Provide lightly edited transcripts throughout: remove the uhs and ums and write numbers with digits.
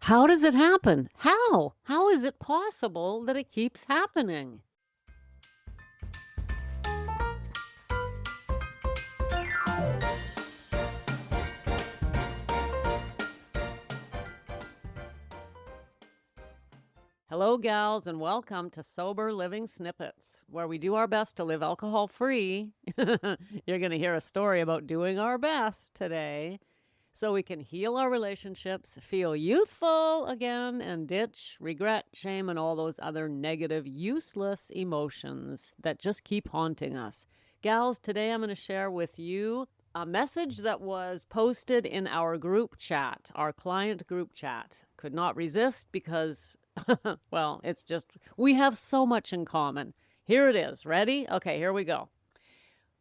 How does it happen? How? How is it possible that it keeps happening? Hello, gals, and welcome to Sober Living Snippets, where we do our best to live alcohol free. You're going to hear a story about doing our best today so we can heal our relationships, feel youthful again, and ditch regret, shame, and all those other negative, useless emotions that just keep haunting us. Gals, today I'm going to share with you a message that was posted in our group chat, our client group chat. Could not resist because well, it's just, we have so much in common. Here it is. Ready? Okay, here we go.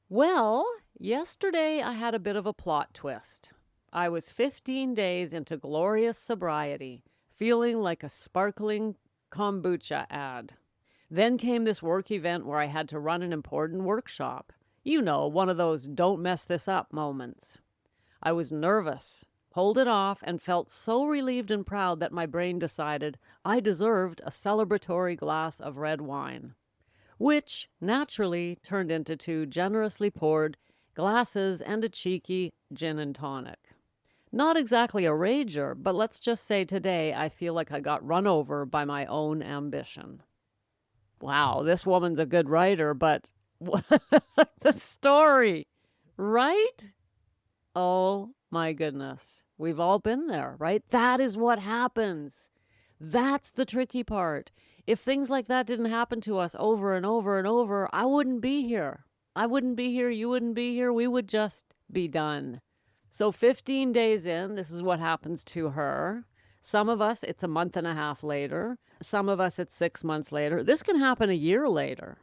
Well, yesterday I had a bit of a plot twist. I was 15 days into glorious sobriety, feeling like a sparkling kombucha ad. Then came this work event where I had to run an important workshop. You know, one of those don't mess this up moments. I was nervous, pulled it off, and felt so relieved and proud that my brain decided I deserved a celebratory glass of red wine, which naturally turned into 2 generously poured glasses and a cheeky gin and tonic. Not exactly a rager, but let's just say today I feel like I got run over by my own ambition. Wow, this woman's a good writer, but the story, right? Oh my goodness. We've all been there, right? That is what happens. That's the tricky part. If things like that didn't happen to us over and over and over, I wouldn't be here. I wouldn't be here. You wouldn't be here. We would just be done. So 15 days in, this is what happens to her. Some of us, it's a month and a half later. Some of us, it's 6 months later. This can happen a year later.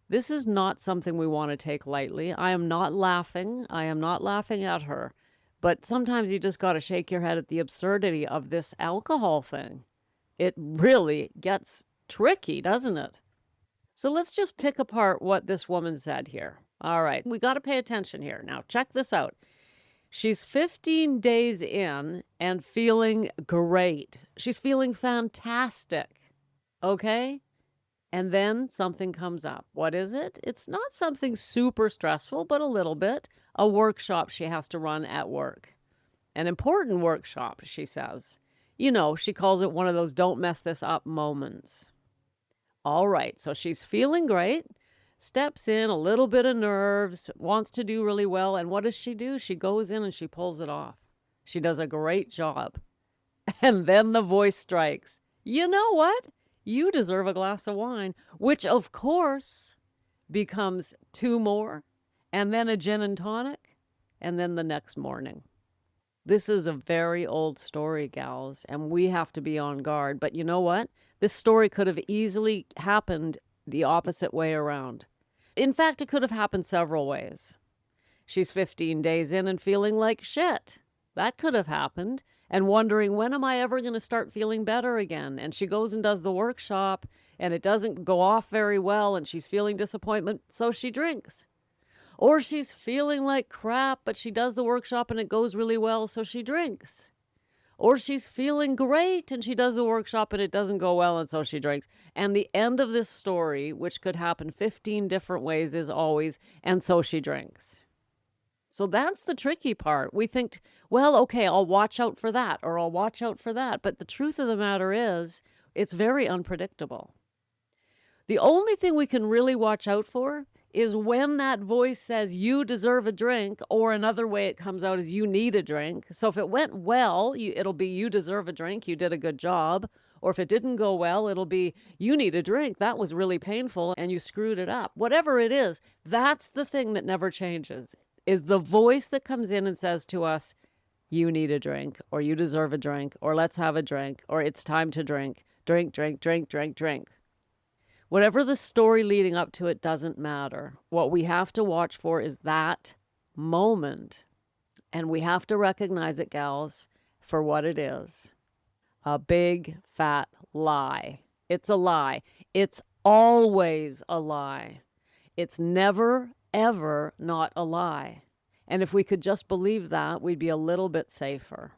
This is not something we want to take lightly. I am not laughing. I am not laughing at her. But sometimes you just got to shake your head at the absurdity of this alcohol thing. It really gets tricky, doesn't it? So let's just pick apart what this woman said here. All right, we got to pay attention here. Now, check this out. She's 15 days in and feeling great. She's feeling fantastic. Okay? And then something comes up. What is it? It's not something super stressful, but a little bit. A workshop she has to run at work. An important workshop, she says. You know, she calls it one of those don't mess this up moments. All right, so she's feeling great, steps in, a little bit of nerves, wants to do really well. And what does she do? She goes in and she pulls it off. She does a great job. And then the voice strikes. You know what? You deserve a glass of wine, which of course becomes 2 more, and then a gin and tonic, and then the next morning. This is a very old story, gals, and we have to be on guard. But you know what? This story could have easily happened the opposite way around. In fact, it could have happened several ways. She's 15 days in and feeling like shit. That could have happened. And wondering, when am I ever going to start feeling better again? And she goes and does the workshop, and it doesn't go off very well, and she's feeling disappointment, so she drinks. Or she's feeling like crap, but she does the workshop and it goes really well, so she drinks. Or she's feeling great and she does the workshop and it doesn't go well, and so she drinks. And the end of this story, which could happen 15 different ways, is always, and so she drinks. So that's the tricky part. We think, well, okay, I'll watch out for that, or I'll watch out for that. But the truth of the matter is, it's very unpredictable. The only thing we can really watch out for is when that voice says you deserve a drink, or another way it comes out is you need a drink. So if it went well, it'll be you deserve a drink, you did a good job. Or if it didn't go well, it'll be you need a drink, that was really painful and you screwed it up. Whatever it is, that's the thing that never changes, is the voice that comes in and says to us, you need a drink, or you deserve a drink, or let's have a drink, or it's time to drink. Drink, drink, drink, drink, drink. Whatever the story leading up to it doesn't matter. What we have to watch for is that moment. And we have to recognize it, gals, for what it is. A big, fat lie. It's a lie. It's always a lie. It's never, ever not a lie. And if we could just believe that, we'd be a little bit safer.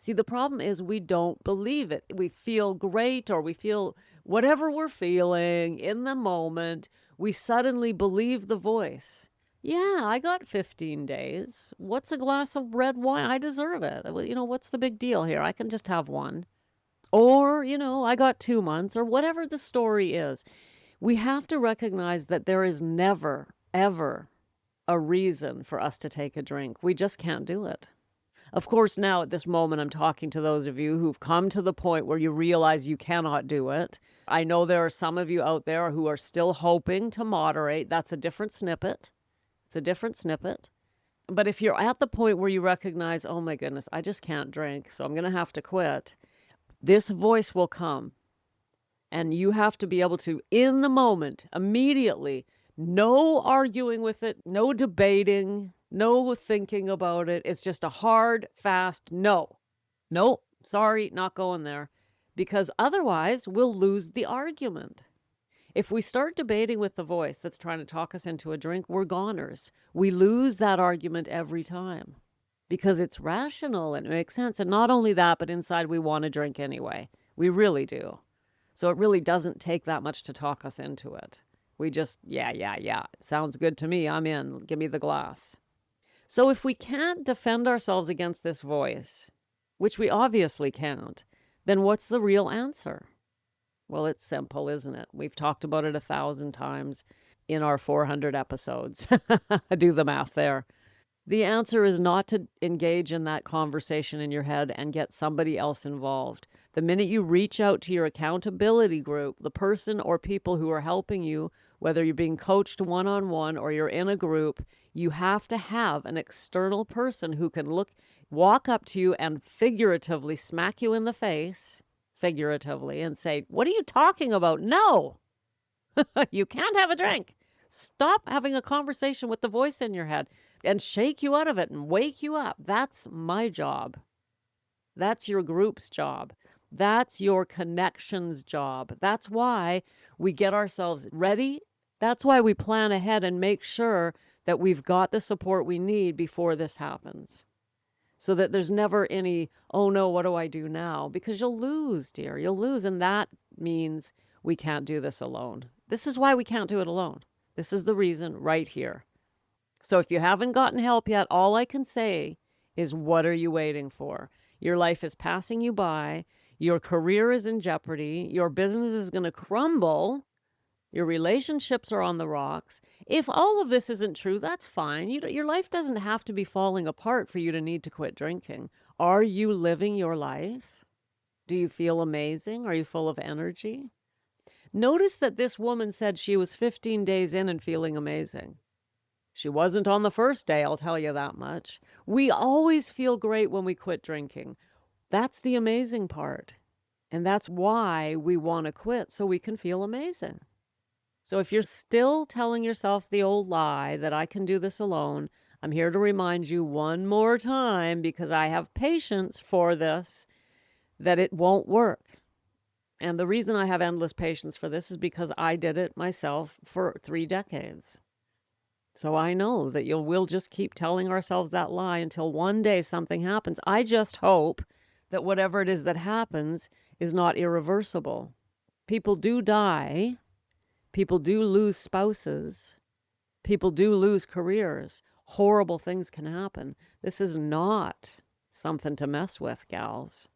See, the problem is we don't believe it. We feel great or we feel whatever we're feeling in the moment. We suddenly believe the voice. Yeah, I got 15 days. What's a glass of red wine? I deserve it. Well, what's the big deal here? I can just have one. Or, I got 2 months or whatever the story is. We have to recognize that there is never, ever a reason for us to take a drink. We just can't do it. Of course, now at this moment, I'm talking to those of you who've come to the point where you realize you cannot do it. I know there are some of you out there who are still hoping to moderate. That's a different snippet. It's a different snippet. But if you're at the point where you recognize, oh my goodness, I just can't drink, so I'm going to have to quit, this voice will come. And you have to be able to, in the moment, immediately, no arguing with it, no debating, no thinking about it. It's just a hard, fast no. Nope, sorry, not going there. Because otherwise, we'll lose the argument. If we start debating with the voice that's trying to talk us into a drink, we're goners. We lose that argument every time because it's rational and it makes sense. And not only that, but inside we want to drink anyway. We really do. So it really doesn't take that much to talk us into it. We just, yeah. Sounds good to me. I'm in. Give me the glass. So if we can't defend ourselves against this voice, which we obviously can't, then what's the real answer? Well, it's simple, isn't it? We've talked about it 1,000 times in our 400 episodes. Do the math there. The answer is not to engage in that conversation in your head and get somebody else involved. The minute you reach out to your accountability group, the person or people who are helping you, whether you're being coached one-on-one or you're in a group, you have to have an external person who can walk up to you and figuratively smack you in the face, figuratively, and say, "What are you talking about? No, you can't have a drink. Stop having a conversation with the voice in your head," and shake you out of it and wake you up. That's my job. That's your group's job. That's your connection's job. That's why we get ourselves ready. That's why we plan ahead and make sure that we've got the support we need before this happens. So that there's never any, oh no, what do I do now? Because you'll lose, dear. You'll lose. And that means we can't do this alone. This is why we can't do it alone. This is the reason right here. So if you haven't gotten help yet, all I can say is, what are you waiting for? Your life is passing you by. Your career is in jeopardy. Your business is going to crumble. Your relationships are on the rocks. If all of this isn't true, that's fine. Your life doesn't have to be falling apart for you to need to quit drinking. Are you living your life? Do you feel amazing? Are you full of energy? Notice that this woman said she was 15 days in and feeling amazing. She wasn't on the first day, I'll tell you that much. We always feel great when we quit drinking. That's the amazing part. And that's why we want to quit, so we can feel amazing. So if you're still telling yourself the old lie that I can do this alone, I'm here to remind you one more time, because I have patience for this, that it won't work. And the reason I have endless patience for this is because I did it myself for 3 decades. So I know that we'll just keep telling ourselves that lie until one day something happens. I just hope that whatever it is that happens is not irreversible. People do die. People do lose spouses. People do lose careers. Horrible things can happen. This is not something to mess with, gals.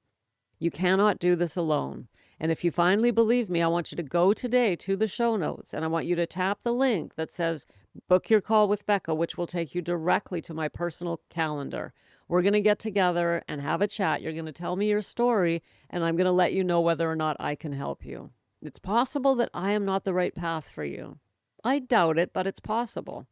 You cannot do this alone. And if you finally believe me, I want you to go today to the show notes, and I want you to tap the link that says book your call with Becca, which will take you directly to my personal calendar. We're going to get together and have a chat. You're going to tell me your story, and I'm going to let you know whether or not I can help you. It's possible that I am not the right path for you. I doubt it, but it's possible.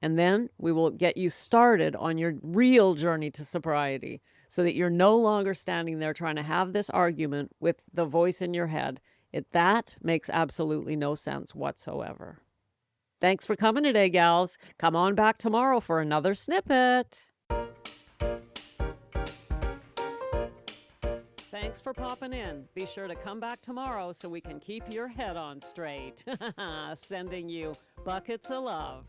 And then we will get you started on your real journey to sobriety, so that you're no longer standing there trying to have this argument with the voice in your head. That makes absolutely no sense whatsoever. Thanks for coming today, gals. Come on back tomorrow for another snippet. Thanks for popping in. Be sure to come back tomorrow so we can keep your head on straight. Sending you buckets of love.